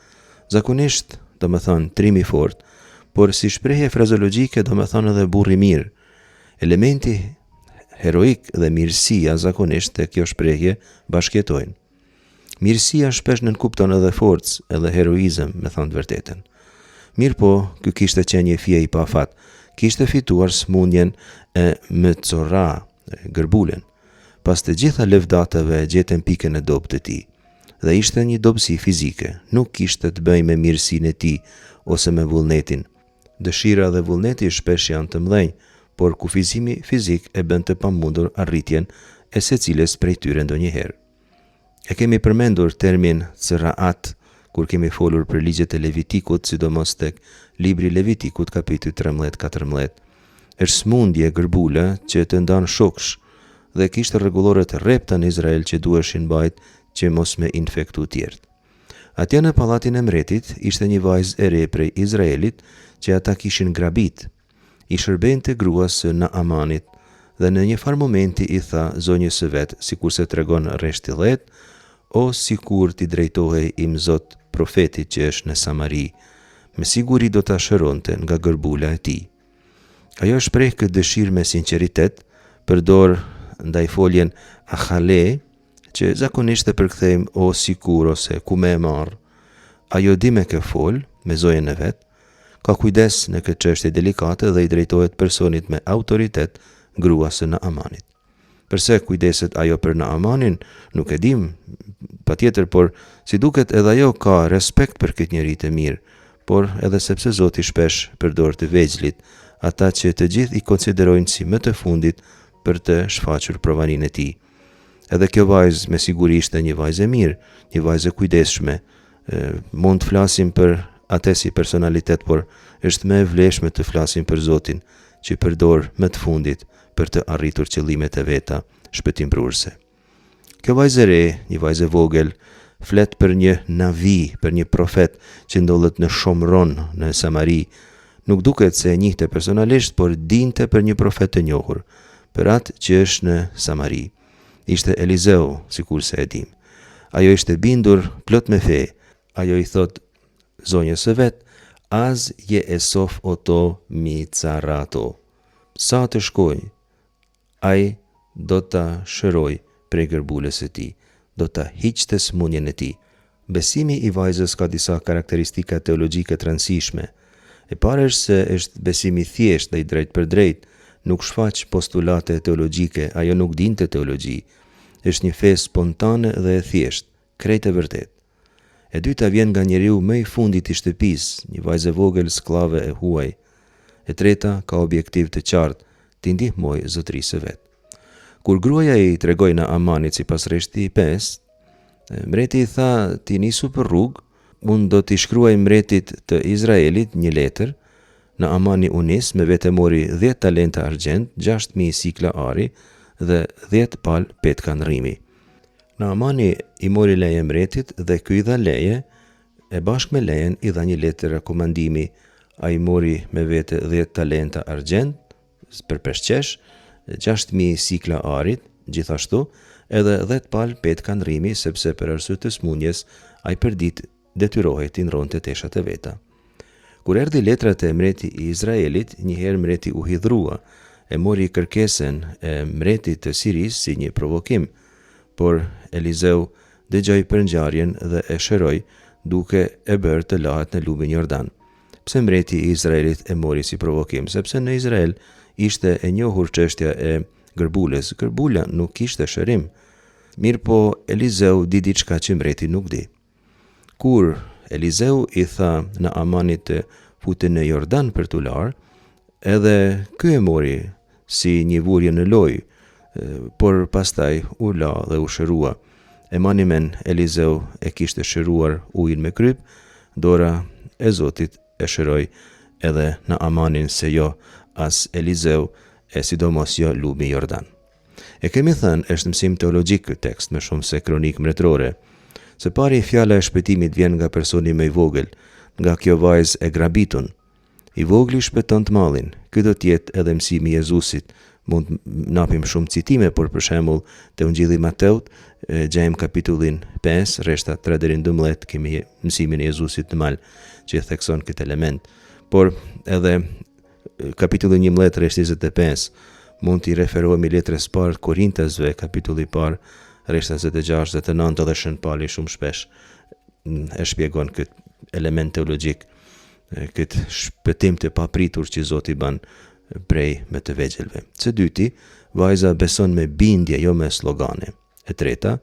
zakonisht do të thonë trim i fortë, por si shprehje frazologjike do të thonë edhe burr i mirë. Elementi heroik dhe mirësia zakonisht te kjo shprehje bashkëtojnë. Mirësia shpesh nënkupton edhe forcë, edhe heroizëm, me thënë të vërtetën. Mirë po, ky kishte qenë një fije i pafat, kishte fituar smundjen e Metsora, gërbulen. Pas të gjitha lëvdatave gjetën pikën e dobët të tij, dhe ishte një dobësi fizike, nuk kishte të bëjë me mirësinë e tij ose me vullnetin. Dëshira dhe vullneti shpesh janë të mëdhenj, por kufizimi fizik e bën të pamundur arritjen e secilës prej tyre ndonjëherë. E kemi përmendur termin Tsraat kur kemi folur për ligjet e Levitikut, sidomos tek libri Levitikut kapitulli 13-14. Është smundje gërbule që të ndan shoksh dhe kishte rregullore të rrepta në Izrael që duheshin mbajt që mos me infektu tjerët. Atje në pallatin e mretit ishte një vajzë e re prej Izraelit që ata kishin grabit. I shërbente gruas së Naamanit dhe në një far momenti i tha zonjës së vet, sikur se tregon rreshti 10, o sikur ti drejtohej im Zot profetit që është në Samari, me siguri do ta shëronte nga gërbula e tij. Ajo shpreh këtë dëshirë me sinqeritet, përdor ndaj foljen ahale, që zakonisht e përkthejmë o sikur ose ku me e marr. Ajo di me kë fol, me zonjën e vet, ka kujdes në këtë çështje delikate dhe i drejtohet personit me autoritet, gruas së Naamanit. Përse kujdeset ajo për Naamanin, nuk e dim, patjetër, por si duket edhe ajo ka respekt për këtë njerëz të mirë, por edhe sepse Zoti shpesh përdor të vegjëlit, ata që të gjithë i konsiderojnë si më të fundit për të shfaqur provaninë e tij. Edhe kjo vajzë me siguri ishte një vajzë e mirë, një vajzë e kujdesshme. Mund të flasim për atë si personalitet, por është më e vlefshme të flasim për Zotin, që përdor më të fundit për të arritur qëllimet e veta shpëtimbruese. Kjo vajzë e re, një vajzë e vogël, flet për një navi, për një profet që ndodhet në Shomron, në Samari. Nuk duket se e njihte personalisht, por dinte për një profet të njohur, për atë që është në Samari. Ishte Elizeu, sikur se e dim. Ajo ishte bindur plot me fe. Ajo i thot zonjës së vet, az je esof oto mi carato. Sa të shkoj, ai do ta shëroj prej gërbulës së tij, do ta hiqte smundjen e tij. Besimi i vajzës ka disa karakteristika teologjike të rëndësishme. E para është se është besimi thjesht dhe i drejt për drejt, nuk shfaq postulate teologjike, ajo nuk dinte teologji. Është një fe spontane dhe e thjesht, krejt e vërtet. E dyta vjen nga njeriu më i fundit i shtëpisë, një vajzë e vogël skllave e huaj. E treta ka objektiv të qartë, t'i ndihmoj zotërisë së vet. Kur gruaja i tregoi Naamanit sipas rreshti 5, mreti i tha, ti nisu për rrugë, unë do t'i shkruaj mretit të Izraelit një letër. Naamani u nis, me vete mori 10 talenta argjend, 6.000 sikla ari dhe 10 pal petkan rrimi. Naamani i mori leje mretit dhe ky i dha leje, e bashkë me lejen i dha një letër rekomandimi. Ai mori me vete 10 talenta argjend për peshqesh, 6.000 sikla arit, gjithashtu, edhe 10 pal petkan rrimi, sepse për arsye të smundjes ai për ditë detyrohej t'i ndronte teshat e veta. Kur erdhi letra e mreti i Izraelit, njëherë mreti u hidhrua, e mori kërkesën e mretit të Siris si një provokim, por Elizeu dëgjoi për ngjarjen dhe e shëroi, duke e bërë të lahet në lumin Jordan. Pse mreti i Izraelit e mori si provokim? Sepse në Izrael ishte e njohur çështja e gërbulës. Gërbula nuk kishte shërim. Mirë po Elizeu di diçka që mreti nuk di. Kur Elizeu i tha Naamanit të fute në Jordan për t'u larë, edhe ky e mori si një vurje në lojë, por pastaj u la dhe u shërua. E manimen Elizeu e kishte shëruar ujin me kryp, dora e Zotit e shëroi edhe Naamanin, se jo as Elizeu e sidomos jo lumi Jordan. E kemi thënë, është mësim teologjik ky tekst me shumë se kronik mretrore. Së pari fjala e shpëtimit vjen nga personi më i vogël, nga kjo vajzë e grabitun. I vogli shpëton të mallin. Ky do të jetë edhe mësimi i Jezusit. Mund napim shumë citime, por për shembull te Ungjilli i Mateut, gjejmë kapitullin 5, rreshta 3 deri në 12, kemi mësimin e Jezusit në mal që e thekson këtë element. Por edhe kapitulli 11, rreshti 25, mund t'i referohemi letrës parë të Korintasve, kapitulli i parë, rreshta 26 dhe 9, dhe Shën Pali shumë shpesh e shpjegon këtë element teologjik, këtë shpëtim të papritur që Zoti ban prej me të vegjëlve. Së dyti, vajza beson me bindje, jo me slogane. E treta,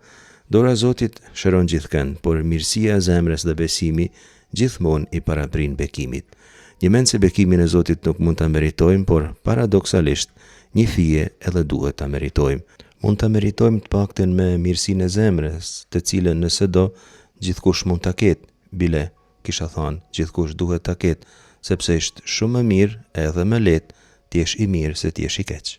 dora e Zotit shëron gjithkënd, por mirësia e zemrës dhe besimi gjithmonë i paraprin bekimit. Një mend se bekimin e Zotit nuk mund ta meritojmë, por paradoksalisht një fije edhe duhet ta meritojmë. Mund ta meritojmë të paktën me mirësinë e zemrës, të cilën nëse do, gjithkush mund ta ketë. Bile, kisha thënë, gjithkush duhet ta ketë, sepse është shumë më mirë edhe më lehtë të jesh i mirë se të jesh i keq.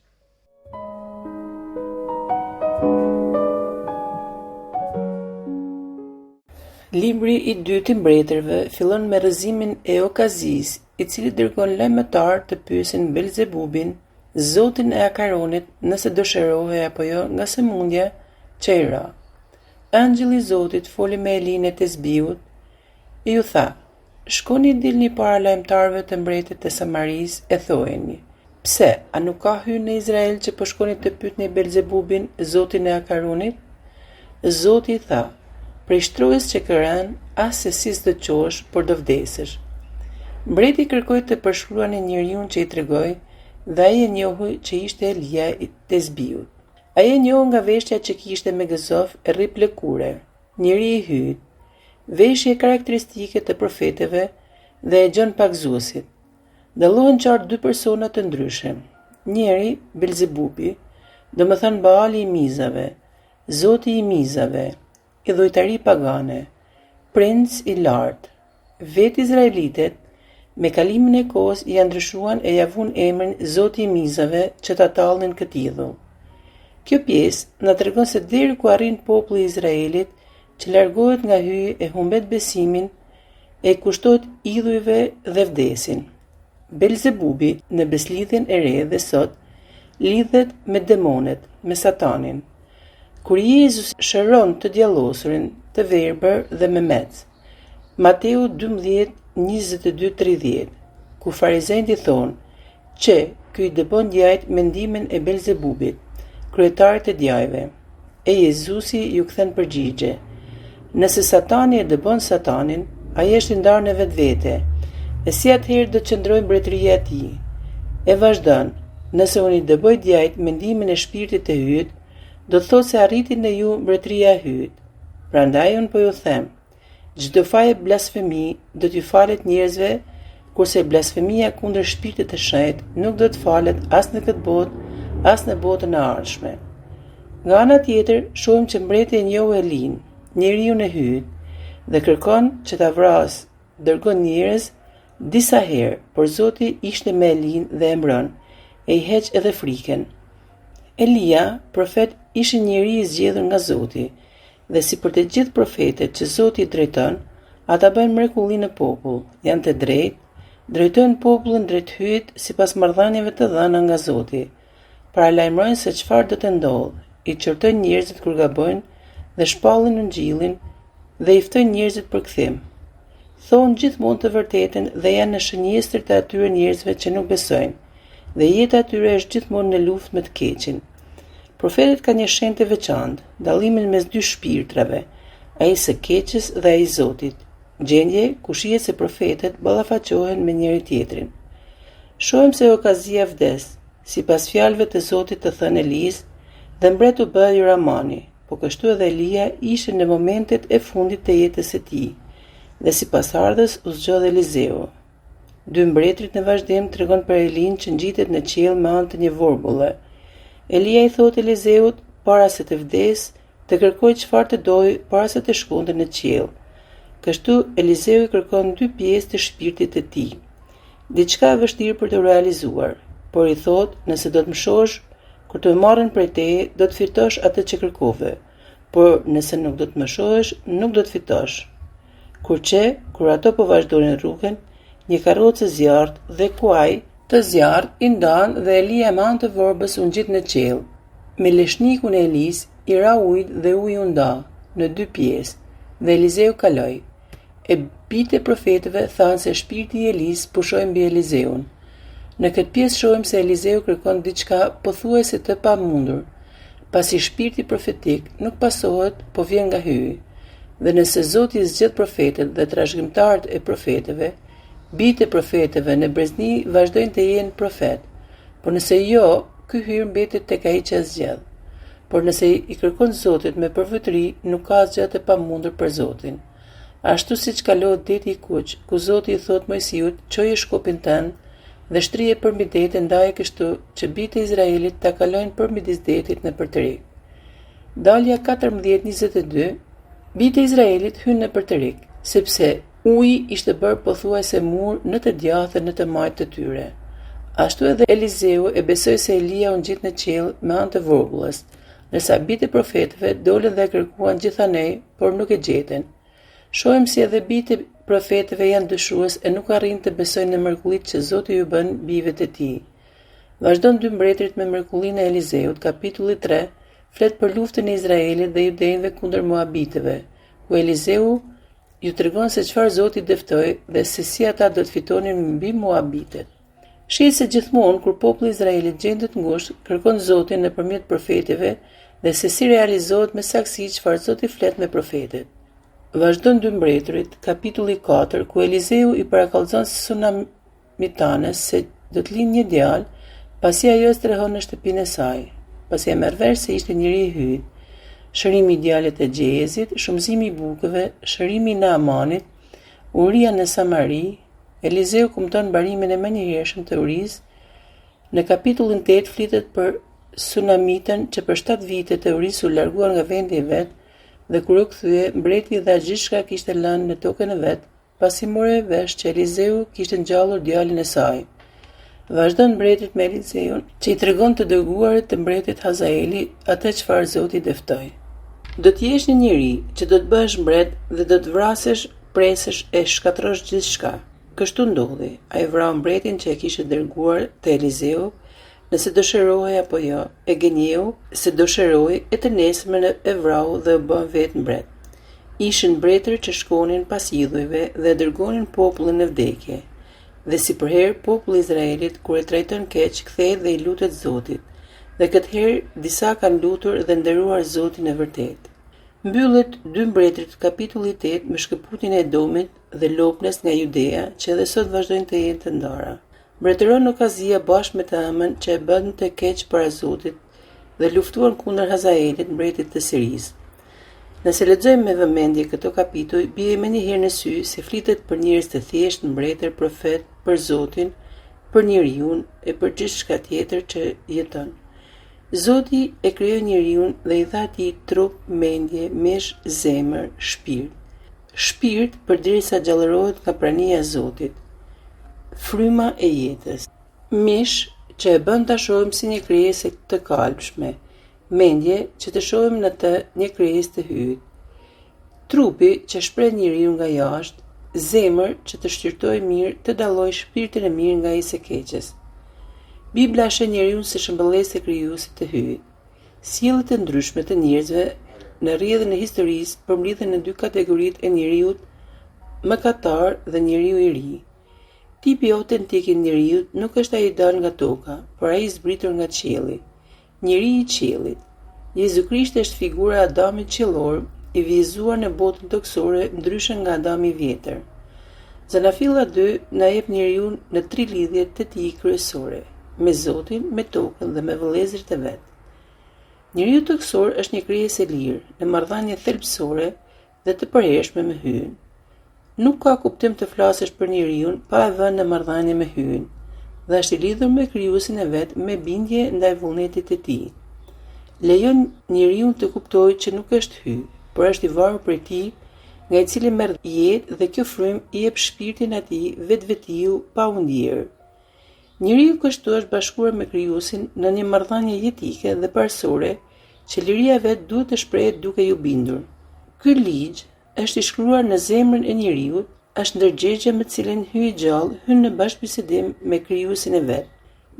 Libri i dytë i mbretërve fillon me rrëzimin e Okazis, i cili dërgon lajmëtar të pyesin Belzebubin, zotin e Akaronit, nëse dëshirohej apo jo nga sëmundja që i ra. Angjëlli i Zotit foli me Elin e Tesbiut, e ju tha: "Shkoni dilni para lajmëtarëve të mbretit të Samaris e thojeni: Pse, a nuk ka hyrë në Izrael që po shkoni të pyetni Belzebubin, zotin e Akaronit?" Zoti i tha: "Prej shtrojës që kërën, as se si s'do qosh, por do vdesësh." Mbreti kërkoi të përshkruanin njeriu që i tregoi, dhe ai e njohui që ishte Elia i Tesbiut. Ai e njohu nga veshja që kishte me gëzof e rrip lëkure, njeri i hyt, veshje karakteristike të profetëve dhe e gjon pagzuesit. Dallohen qartë dy persona të ndryshëm. Njeri, Belzebubi, domethënë Baali i mizave, zoti i mizave, i dhujtari pagane, princ i lartë. Vetë izraelitet, me kalimin e kohës i ndryshuan e javun emrin Zoti i mizave që ta tallnin këtë idhull. Kjo pjesë na tregon se deri ku arrin populli i Izraelit që largohet nga hyje e humbet besimin, e kushtohet idhujve dhe vdesin. Belzebubi në beslidhjen e re dhe sot lidhet me demonet, me Satanin. Kur Jezus shëron të djallosurin, të verbër dhe me mec. Mateu 12:22-30, ku farizejt i thonë që ky i dëbon djajt mendimin e Belzebubit, kryetarit e djajve. E Jezusi ju kthen përgjigje: "Nëse Satani e dëbon Satanin, ai është i ndarë në vetvete, e si atëherë do të qëndrojë mbretëria e tij?" E vazhdon: "Nëse unë i dëboj djajt mendimin e shpirtit të hyt, do të thotë se arriti në ju mbretëria e hyt. Prandaj unë po ju them, çdo faj blasfemi do t'ju falet njerëzve, kurse blasfemia kundër shpirtit të shenjtë nuk do të falet as në këtë botë, as në botën e ardhshme." Nga ana tjetër, shohim që mbreti e njohu Elin, njeriu e hyt, dhe kërkon që ta vrasë, dërgon njerëz disa herë, por Zoti ishte me Elin dhe e mbron, e i heq edhe frikën. Elia, profet, ishte njeri i zgjedhur nga Zoti, dhe si për të gjithë profetët që Zoti i drejton, ata bëjnë mrekulli në popull, janë të drejtë, drejtojnë popullin drejt hyjit sipas marrëdhënieve të dhëna nga Zoti, paralajmërojnë se çfarë do të ndodhë, i qortojnë njerëzit kur gabojnë dhe shpallin ungjillin dhe i ftojnë njerëzit për kthim. Thonë gjithmonë të vërtetën dhe janë në shënjestër të atyre njerëzve që nuk besojnë, dhe jeta atyre është gjithmonë në luftë me të keqin. Profetët kanë një shenjë të veçantë, dallimin mes dy shpirtrave, ai së keqes dhe ai i Zotit. Gjendje ku shihet se profetët ballafaqohen me njëri tjetrin. Shohim se Okazia vdes, sipas fjalëve të Zotit të thënë Elis, dhe mbret u bë Joramani, po kështu edhe Elia ishte në momentet e fundit të jetës së tij, dhe sipas ardhës u zgjodh Elizeu. Dy mbretërit në vazhdim tregon për Elin që ngjitet në qiell me anë të një vorbulle. Elia i thot Elizeut, para se të vdes, të kërkoj çfarë të doj para se të shkonte në qiell. Kështu Elizeu i kërkon dy pjesë të shpirtit të tij. Diçka e vështirë për të realizuar, por i thot, nëse do të më shohësh, kur të marrën prej teje, do të fitosh atë që kërkove, por nëse nuk do të më shohësh, nuk do të fitosh. Kur ato po vazhdonin rrugën, një karrocë e zjarrt dhe kuaj të zjarrt i ndan dhe Elia me anë të vorbës u ngjit në qiell. Me leshnikun e Elis i ra ujit dhe uji u nda në dy pjesë, dhe Elizeu kaloi. E bitë e profetëve thanë se shpirti i Elis pushoi mbi Elizeun. Në këtë pjesë shohim se Elizeu kërkon diçka pothuajse të pamundur, pasi shpirti profetik nuk pasohet, po vjen nga hyji. Dhe nëse Zoti zgjedh profetët dhe trashëgimtarët e profetëve, bitë e profetëve në brezni vazhdojnë të jenë profet, por nëse jo, ky hir mbetet tek ai që zgjedh. Por nëse i kërkon Zotit me përvojtëri, nuk ka asgjë të pamundur për Zotin. Ashtu siç kalohet deti i kuq, ku Zoti i thot Mojsiut, çoje shkopin tënd dhe shtrije përmbi detin, ndaje kështu që bitë e Izraelit ta kalojnë përmidis detit në përtërik. Dalja 14:22, bitë e Izraelit hynë në përtërik, sepse uji ishte bërë pothuajse mur në të djathtë në të majtë të tyre. Ashtu edhe Elizeu e besoi se Elia u ngjit në qiell me anë të vorbullës, ndërsa bitë e profetëve dolën dhe kërkuan gjithanej, por nuk e gjetën. Shohim si edhe bijtë e profetëve janë dyshues e nuk arrin të besojnë në mrekullitë që Zoti ju bën bijve të tij. Vazhdon 2 Mbretërit me mrekullinë e Elizeut, kapitulli 3, flet për luftën e Izraelit dhe judenëve kundër Moabitëve, ku Elizeu ju tregon se çfarë Zoti dëftoi dhe se si ata do të fitonin mbi Moabitët. Shih se gjithmonë kur populli i Izraelit gjendet ngushtë, kërkon Zotin nëpërmjet profetëve dhe se si realizohet me saksi çfarë Zoti flet me profetët. Vazhdon 2 Mbretërit, kapitulli 4, ku Elizeu i parakallzon Sunamitanes se do të lindë një djalë, pasi ajo strehon në shtëpinë e saj. Pasi e merr vesh se ishte njëri i hyjt, shërimi i djalit e Gjezit, shumëzimi i bukëve, shërimi i Naamanit, uria në Samari, Elizeu kumton mbarimin e menjëhershëm të urisë. Në kapitullin 8 flitet për Sunamitën që për 7 vite të urisë u larguar nga vendi i vet, dhe kur u kthye, mbreti dha gjithçka kishte lënë në tokën e vet, pasi morë vesh që Elizeu kishte ngjallur djalin e saj. Vazhdon mbretit me Elizeun, që i tregon të dërguarit të mbretit Hazaeli atë çfarë Zoti dëftoi. Do të jesh një njeri që do të bëhesh mbret dhe do të vrasësh, presësh e shkatrosh gjithçka. Kështu ndodhi. Ai vrau mbretin që e kishte dërguar te Elizeu, nëse dëshirohej apo jo, e gënjeu se dëshiroi e të nesërmen e vrau dhe u bë vetë mbret. Ishin mbretër që shkonin pas idhujve dhe dërgonin popullin në vdekje. Dhe si përherë populli i Izraelit kur e trajton keq kthehet dhe i lutet Zotit. Dhe këtë herë disa kanë lutur dhe nderuar Zotin e vërtet. Mbyllet 2 Mbretërit kapitulli 8 me shkëputjen e Edomit dhe lopnes nga Judea, që edhe sot vazhdojnë të jenë të ndara. Mbretëron Okazia bashkë me Teamën që e bën të keq para Zotit dhe luftuan kundër Hazaelit, mbretit të Sirisë. Nëse lexojmë me vëmendje këto kapituj, bie më njëherë në sy se flitet për njerëz të thjeshtë, mbretër, profet, për Zotin, për njeriu e për gjithçka tjetër që jeton. Zoti e krijoi njeriu dhe i dha atij trup, mendje, mesh, zemër, shpirt. Shpirt përderisa gjallërohet nga prania e Zotit. Fryma e jetës. Mish që e bën ta shohim si një krijesë të kalpshme. Mendje që të shohim në të një krijesë të hyjt. Trupi që shpreh njeriu nga jashtë, zemër që të shqyrtoj mirë, të dalloj shpirtin e mirë nga ai së keqes. Bibla sheh njeriu si shëmbëllesë e krijuesit të hyjt. Sjelljet e ndryshme të njerëzve në rrjedhën e historisë përmbledhen në 2 kategoritë e njeriut, mëkatar dhe njeriu i ri. Tipi autentik i njeriut nuk është ai i dalë nga toka, por ai i zbritur nga qielli. Njeri i qiellit. Jezu Krishti është figura e Adamit qiellor, i vijëzuar në botën toksore, ndryshe nga Adami i vjetër. Zanafilla 2 na jep njeriu në 3 lidhje të tij kryesore, me Zotin, me tokën dhe me vëllezërit e vet. Njeriu toksor është një krijesë e lirë, në marrëdhënie thelbësore dhe të përhershme me hyjin. Nuk ka kuptim të flasësh për njeriu pa e vënë në marrëdhënie me hyjin, dhe është i lidhur me krijuesin e vet me bindje ndaj vullnetit të tij. Lejon njeriu të kuptojë që nuk është hyj, por është i varur prej tij, nga i cili merr jetë dhe kjo frymë i jep shpirtin atij vetvetiu pa u ndier. Njeriu kështu është bashkuar me krijuesin në një marrëdhënie jetike dhe parësore që liria e vet duhet të shprehet duke ju bindur. Ky ligj është i shkruar në zemrën e njeriu, është ndërgjegje me cilën hyj gjallë hyn në bashkëbisedim me krijuesin e vet.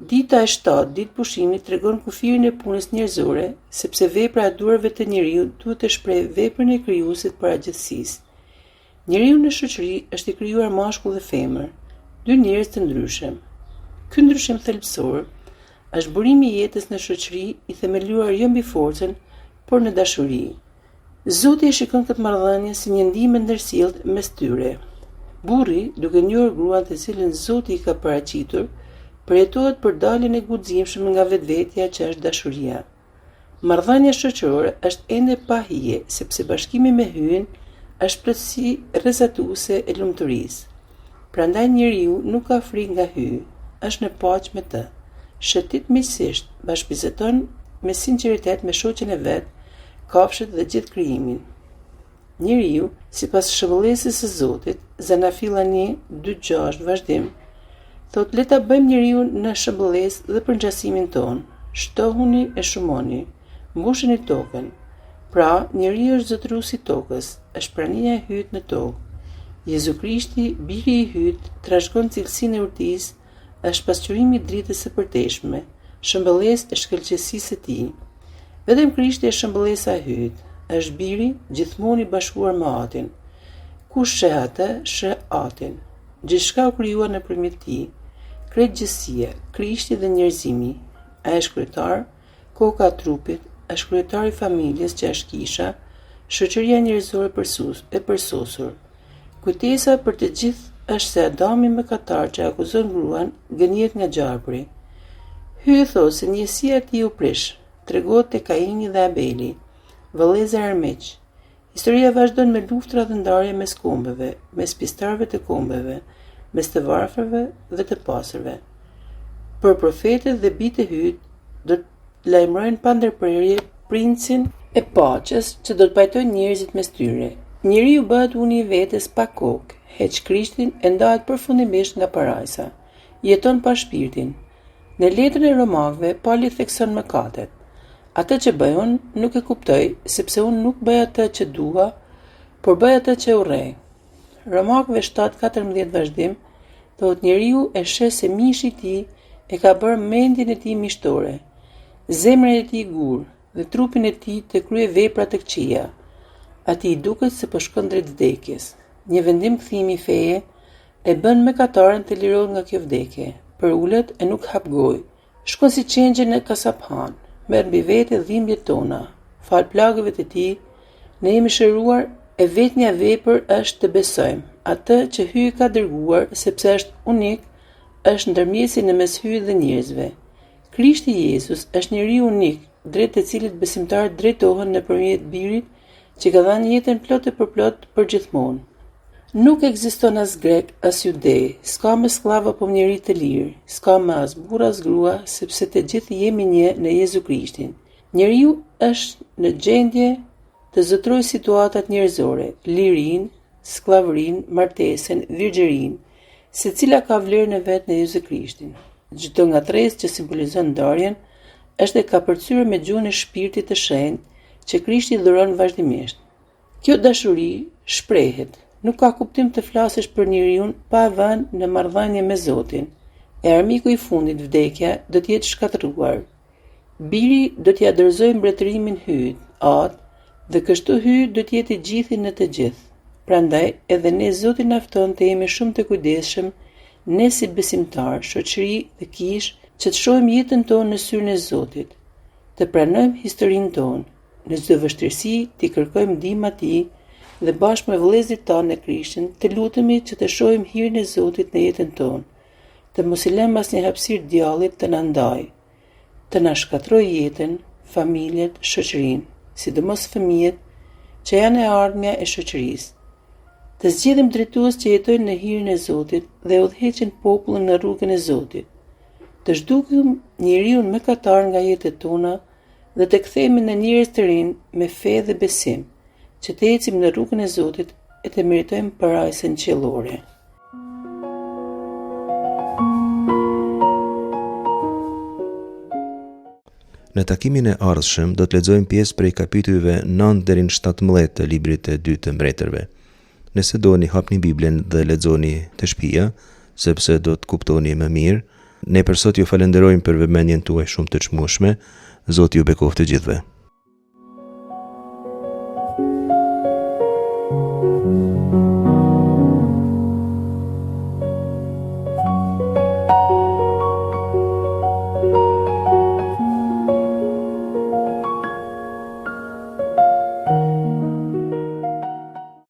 Dita e 7, ditë pushimit, tregon kufirin e punës njerëzore, sepse vepra e duarve të njeriu duhet të shprehë veprën e krijuesit para gjithësisë. Njeriu në shoqëri është i krijuar mashkull dhe femër, 2 njerëz të ndryshëm. Ky ndryshim thelbësor është burimi i jetës në shoqëri i themeluar jo mbi forcën, por në dashuri. Zoti e shikon këtë marrëdhënie si një ndihmë ndërsjellët mes tyre. Burri, duke njohur gruan të cilën Zoti i ka paraqitur, përjetohet për daljen e guximshëm nga vetvetja që është dashuria. Marrëdhënia shoqërore është ende pa hije, sepse bashkimi me hyjin është plotësi rrezatuese e lumturisë. Prandaj njeriu nuk ka frikë nga hyj, është në paqe me të. Shëtit miqësisht, bashkëbizeton me sinqeritet me shoqen e vet, kafshët dhe gjithë krijimin. Njeriu, sipas shëmbëllesës së Zotit, Zanafilla 1:2-6 vazhdim, thot le ta bëjmë njeriu në shëmbëllesë dhe për ngjasimin ton. Shtohuni e shumoni, mbushini tokën. Pra, njeriu është zotëruesi i tokës, është prania e hyjt në tokë. Jezu Krishti, biri i hyjt, trashëgon cilësinë e urtisë, është pasqyrimi i dritës së përteshme, shëmbëlesë e shkëlqësisë së tij. Vetëm Krishti është shëmbëlesa e hyjt, është biri gjithmonë i bashkuar me Atin. Kush sheh atë, sheh Atin. Gjithçka u krijuar nëpërmjet tij. Krejt gjësia, Krishti dhe njerëzimi. Ai është kryetar, koka e trupit, është kryetar i familjes që është kisha, shoqëria njerëzore e përsosur. Kujtesa për të gjithë është se Adami mëkatar që akuzon gruan gënjet nga gjarpri. Hyje thot se njësia e tij u prish, tregohet te Kaini dhe Abeli, vëllezër armiq. Historia vazhdon me luftra dhe ndarje mes kombeve, mes pjesëtarëve të kombeve, mes të varfërve dhe të pasërve. Për profetët dhe bitë e hyjt do të lajmërojnë pa ndërprerje princin e paqes që do të pajtojnë njerëzit mes tyre. Njeriu bëhet uni i vetes pa kokë, heq Krishtin e ndahet përfundimisht nga parajsa. Jeton pa shpirtin. Në letrën e Romakëve, Pali thekson mëkatet. Atë që bëj unë nuk e kuptoj, sepse unë nuk bëj atë që dua, por bëj atë që urrej. Romakëve 7:14 vazhdim, thotë njeriu e sheh se mishi i tij e ka bërë mendjen e tij mishtore, zemrën e tij gur dhe trupin e tij të kryej vepra të këqija. Ati i duket se po shkon drejt vdekjes. Një vendim kthimi i feje e bën mëkataren të lirohet nga kjo vdekje, për ulet e nuk hap gojë. Shkon si qengje në kasaphan, merr mbi vete dhimbjet tona. Fal plagëve të tij, ne jemi shëruar e vetmja vepër është të besojmë. Atë që hyj ka dërguar, sepse është unik, është ndërmjesi në mes hyjt dhe njerëzve. Krishti Jezus është njeriu unik, drejt të cilit besimtarët drejtohen nëpërmjet birit që ka dhënë jetën plot e përplot për gjithmonë. Nuk ekziston as grek, as judej, s'ka më skllav apo njerëz të lirë, s'ka më as burr as grua, sepse të gjithë jemi një në Jezu Krishtin. Njeriu është në gjendje të zotrojë situatat njerëzore, lirinë, skllavërinë, martesën, virgjërinë, secila ka vlerën e vet në Jezu Krishtin. Çdo ngatresë që simbolizon ndarjen është e kapërcyer me gjuhën e shpirtit të shenjtë që Krishti dhuron vazhdimisht. Kjo dashuri shprehet, nuk ka kuptim të flasësh për njeriu pa vënë në marrëdhënie me Zotin. E armiku i fundit, vdekja, do të jetë shkatëruar. Biri do t'ia dorëzojë mbretërimin hyjt, atë, dhe kështu hyjt do të jetë i gjithi në të gjithë. Prandaj edhe ne Zoti na fton të jemi shumë të kujdesshëm, ne si besimtar, shoqëri dhe kishë, që të shohim jetën tonë në syrin e Zotit, të pranojmë historinë tonë, në çdo vështirësi t'i kërkojmë ndihmën e tij dhe bashkë me vëllezërit tanë në Krishtin të lutemi që të shohim hirin e Zotit në jetën tonë, të mos i lëmë asnjë hapësirë djallit të na ndajë, të na shkatërrojë jetën, familjet, shoqërinë, sidomos fëmijët që janë e ardhmja e shoqërisë. Të zgjedhim drejtues që jetojnë në hirin e Zotit dhe udhëheqin popullin në rrugën e Zotit. Të zhdukim njeriu mëkatar nga jetët tona dhe të kthehemi në njerëz të rinj me fe dhe besim, që të ecim në rrugën e Zotit e të meritojmë parajsën qiellore. Në takimin e ardhshëm do të lexojmë pjesë prej kapitujve 9 deri në 17 të librit të dytë të mbretërve. Nëse doni hapni Biblen dhe lexoni të shtëpia, sepse do të kuptoni më mirë. Ne për sot ju falenderojmë për vëmendjen tuaj shumë të çmueshme. Zoti ju bekoftë të gjithëve.